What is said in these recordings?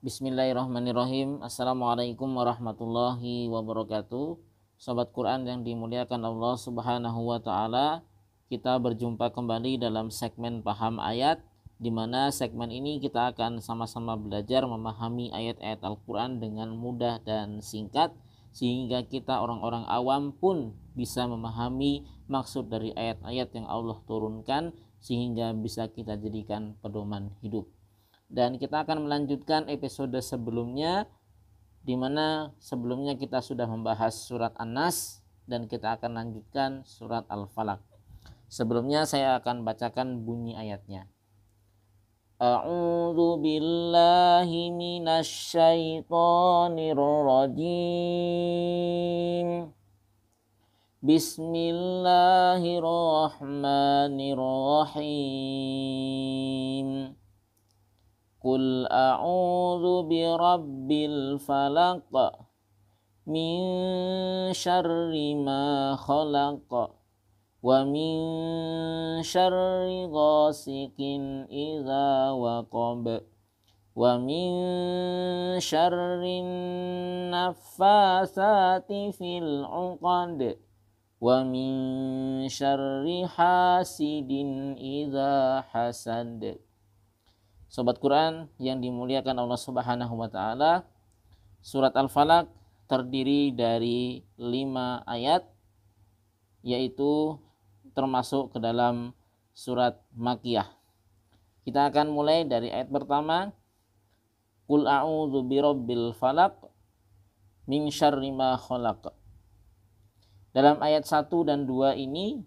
Bismillahirrahmanirrahim. Assalamualaikum warahmatullahi wabarakatuh. Sobat Quran yang dimuliakan Allah Subhanahu wa taala, kita berjumpa kembali dalam segmen Paham Ayat, di mana segmen ini kita akan sama-sama belajar memahami ayat-ayat Al-Quran dengan mudah dan singkat, sehingga kita orang-orang awam pun bisa memahami maksud dari ayat-ayat yang Allah turunkan, sehingga bisa kita jadikan pedoman hidup. Dan kita akan melanjutkan episode sebelumnya, di mana sebelumnya kita sudah membahas surat An-Nas, dan kita akan lanjutkan surat Al-Falaq. Sebelumnya saya akan bacakan bunyi ayatnya. A'udzu billahi minasy syaithanir rajim. Bismillahirrahmanirrahim. Qul a'udzu birabbil falaq min syarri ma khalaq wa min syarri ghasikin idza waqab wa min syarrin naffasati fil 'uqad wa min syarri hasidin idza hasad. Sobat Quran yang dimuliakan Allah Subhanahu wa taala, surat Al-Falaq terdiri dari 5 ayat, yaitu termasuk ke dalam surat Makkiyah. Kita akan mulai dari ayat pertama. Qul a'udzu birabbil falaq min syarri ma khalaq. Dalam ayat 1 dan 2 ini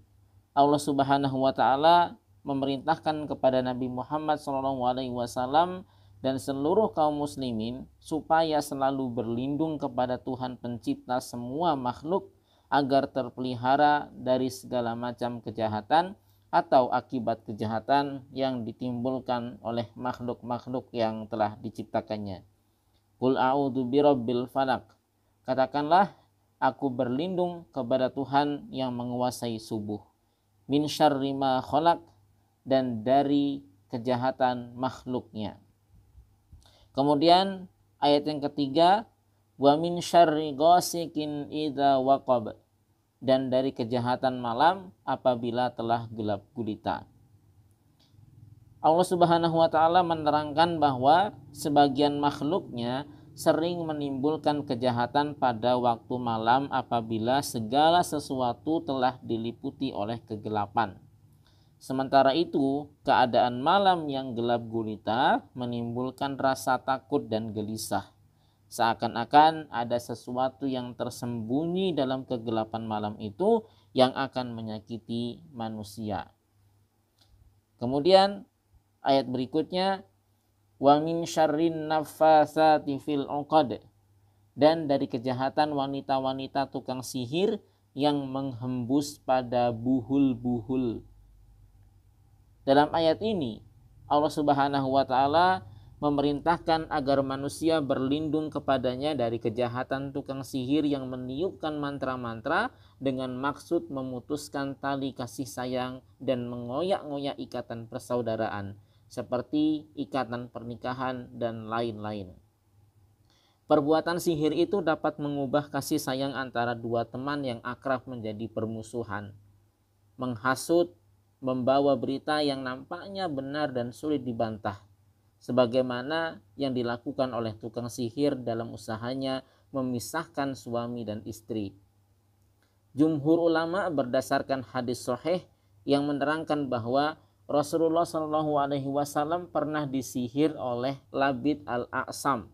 Allah Subhanahu wa taala memerintahkan kepada Nabi Muhammad SAW dan seluruh kaum muslimin supaya selalu berlindung kepada Tuhan pencipta semua makhluk agar terpelihara dari segala macam kejahatan atau akibat kejahatan yang ditimbulkan oleh makhluk-makhluk yang telah diciptakannya. Qul a'udzu birabbil falaq. Katakanlah, aku berlindung kepada Tuhan yang menguasai subuh. Min syarri ma khalaq, dan dari kejahatan makhluknya. Kemudian ayat yang ketiga, wa min syarri ghasikin idza waqab, dan dari kejahatan malam apabila telah gelap gulita. Allah Subhanahu wa taala menerangkan bahwa sebagian makhluknya sering menimbulkan kejahatan pada waktu malam apabila segala sesuatu telah diliputi oleh kegelapan. Sementara itu, keadaan malam yang gelap gulita menimbulkan rasa takut dan gelisah. Seakan-akan ada sesuatu yang tersembunyi dalam kegelapan malam itu yang akan menyakiti manusia. Kemudian ayat berikutnya, wa min syarrin naffasati fil 'uqad, dan dari kejahatan wanita-wanita tukang sihir yang menghembus pada buhul-buhul. Dalam ayat ini Allah Subhanahu wa taala memerintahkan agar manusia berlindung kepadanya dari kejahatan tukang sihir yang meniupkan mantra-mantra dengan maksud memutuskan tali kasih sayang dan mengoyak-ngoyak ikatan persaudaraan seperti ikatan pernikahan dan lain-lain. Perbuatan sihir itu dapat mengubah kasih sayang antara dua teman yang akrab menjadi permusuhan, menghasut, membawa berita yang nampaknya benar dan sulit dibantah, sebagaimana yang dilakukan oleh tukang sihir dalam usahanya memisahkan suami dan istri. Jumhur ulama berdasarkan hadis sahih yang menerangkan bahwa Rasulullah SAW pernah disihir oleh Labid al-A'sam.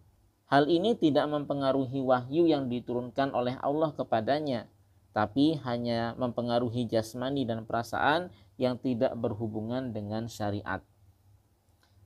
Hal ini tidak mempengaruhi wahyu yang diturunkan oleh Allah kepadanya, tapi hanya mempengaruhi jasmani dan perasaan yang tidak berhubungan dengan syariat.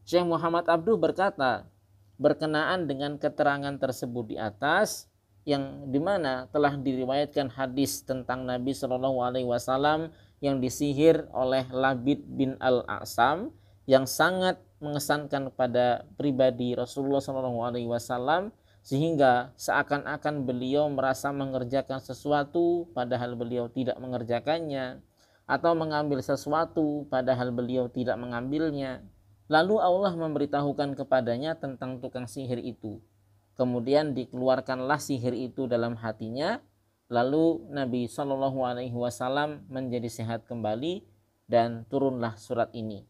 Syekh Muhammad Abduh berkata, berkenaan dengan keterangan tersebut di atas, yang dimana telah diriwayatkan hadis tentang Nabi SAW yang disihir oleh Labid bin al-A'sam, yang sangat mengesankan pada pribadi Rasulullah SAW, sehingga seakan-akan beliau merasa mengerjakan sesuatu padahal beliau tidak mengerjakannya, atau mengambil sesuatu padahal beliau tidak mengambilnya. Lalu Allah memberitahukan kepadanya tentang tukang sihir itu. Kemudian dikeluarkanlah sihir itu dalam hatinya. Lalu Nabi Shallallahu Alaihi Wasallam menjadi sehat kembali dan turunlah surat ini.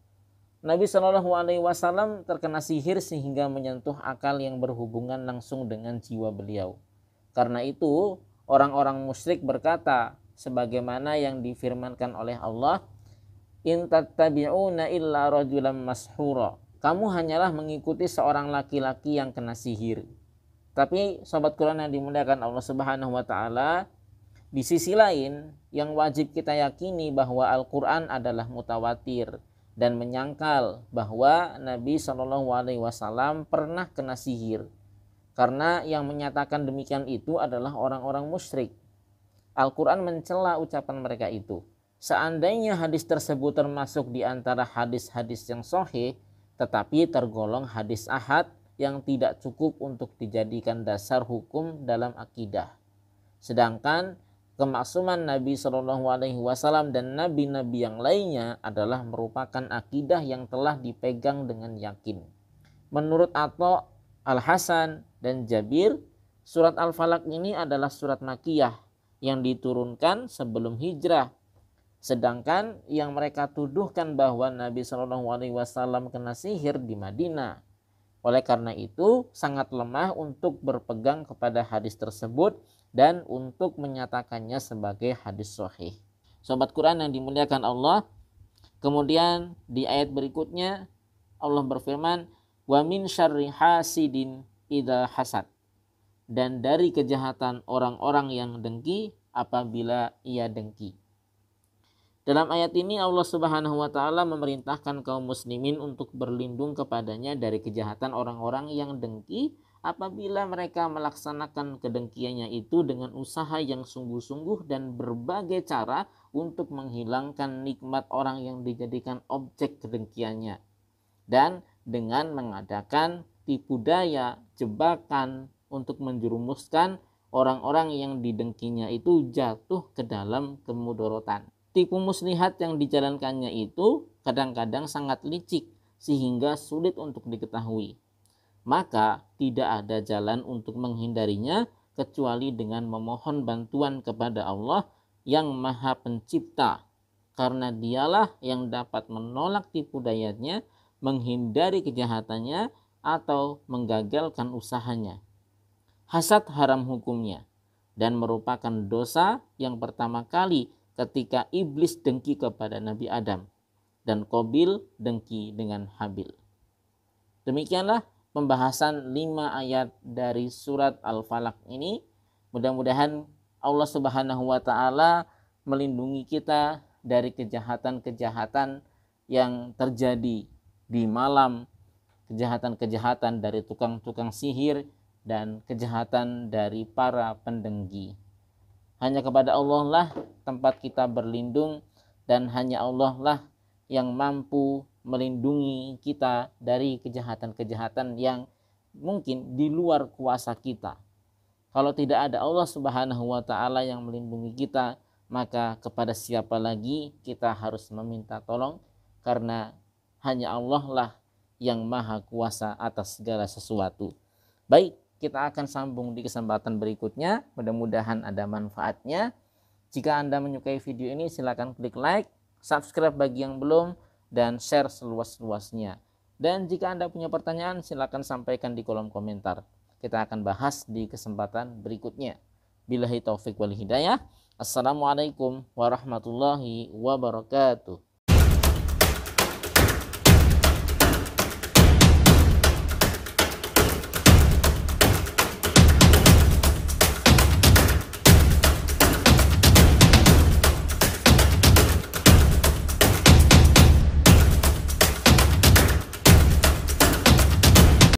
Nabi Shallallahu Alaihi Wasallam terkena sihir sehingga menyentuh akal yang berhubungan langsung dengan jiwa beliau. Karena itu orang-orang musyrik berkata, sebagaimana yang difirmankan oleh Allah, in tattabi'una illa rajulan mashura. Kamu hanyalah mengikuti seorang laki-laki yang kena sihir. Tapi sobat Quran yang dimuliakan Allah Subhanahu wa taala, di sisi lain yang wajib kita yakini bahwa Al-Qur'an adalah mutawatir dan menyangkal bahwa Nabi Shallallahu alaihi wasallam pernah kena sihir. Karena yang menyatakan demikian itu adalah orang-orang musyrik. Al-Qur'an mencela ucapan mereka itu. Seandainya hadis tersebut termasuk di antara hadis-hadis yang sahih, tetapi tergolong hadis ahad yang tidak cukup untuk dijadikan dasar hukum dalam akidah. Sedangkan kemaksuman Nabi Shallallahu Alaihi Wasallam dan nabi-nabi yang lainnya adalah merupakan akidah yang telah dipegang dengan yakin. Menurut Atha, Al-Hasan, dan Jabir, surat Al-Falaq ini adalah surat Makkiyah yang diturunkan sebelum hijrah. Sedangkan yang mereka tuduhkan bahwa Nabi Shallallahu Alaihi Wasallam kena sihir di Madinah. Oleh karena itu sangat lemah untuk berpegang kepada hadis tersebut dan untuk menyatakannya sebagai hadis sahih. Sobat Quran yang dimuliakan Allah, kemudian di ayat berikutnya Allah berfirman, wa min syarri hasidin idza hasad. Dan dari kejahatan orang-orang yang dengki apabila ia dengki. Dalam ayat ini Allah Subhanahu wa taala memerintahkan kaum muslimin untuk berlindung kepadanya dari kejahatan orang-orang yang dengki apabila mereka melaksanakan kedengkiannya itu dengan usaha yang sungguh-sungguh dan berbagai cara untuk menghilangkan nikmat orang yang dijadikan objek kedengkiannya, dan dengan mengadakan tipu daya, jebakan untuk menjerumuskan orang-orang yang didengkinya itu jatuh ke dalam kemudorotan. Tipu muslihat yang dijalankannya itu kadang-kadang sangat licik sehingga sulit untuk diketahui. Maka tidak ada jalan untuk menghindarinya kecuali dengan memohon bantuan kepada Allah yang Maha Pencipta. Karena dialah yang dapat menolak tipu dayanya, menghindari kejahatannya, atau menggagalkan usahanya. Hasad haram hukumnya dan merupakan dosa yang pertama kali ketika iblis dengki kepada Nabi Adam dan Qabil dengki dengan Habil. Demikianlah pembahasan 5 ayat dari surat Al-Falaq ini. Mudah-mudahan Allah Subhanahu wa taala melindungi kita dari kejahatan-kejahatan yang terjadi di malam, kejahatan-kejahatan dari tukang-tukang sihir dan kejahatan dari para pendengki. Hanya kepada Allah lah tempat kita berlindung, dan hanya Allah lah yang mampu melindungi kita dari kejahatan-kejahatan yang mungkin di luar kuasa kita. Kalau tidak ada Allah Subhanahu wa taala yang melindungi kita, maka kepada siapa lagi kita harus meminta tolong, karena hanya Allah lah yang maha kuasa atas segala sesuatu. Baik, kita akan sambung di kesempatan berikutnya. Mudah-mudahan ada manfaatnya. Jika Anda menyukai video ini, silakan klik like, subscribe bagi yang belum, dan share seluas-luasnya. Dan jika Anda punya pertanyaan, silakan sampaikan di kolom komentar. Kita akan bahas di kesempatan berikutnya. Billahi taufik wal hidayah. Assalamualaikum warahmatullahi wabarakatuh.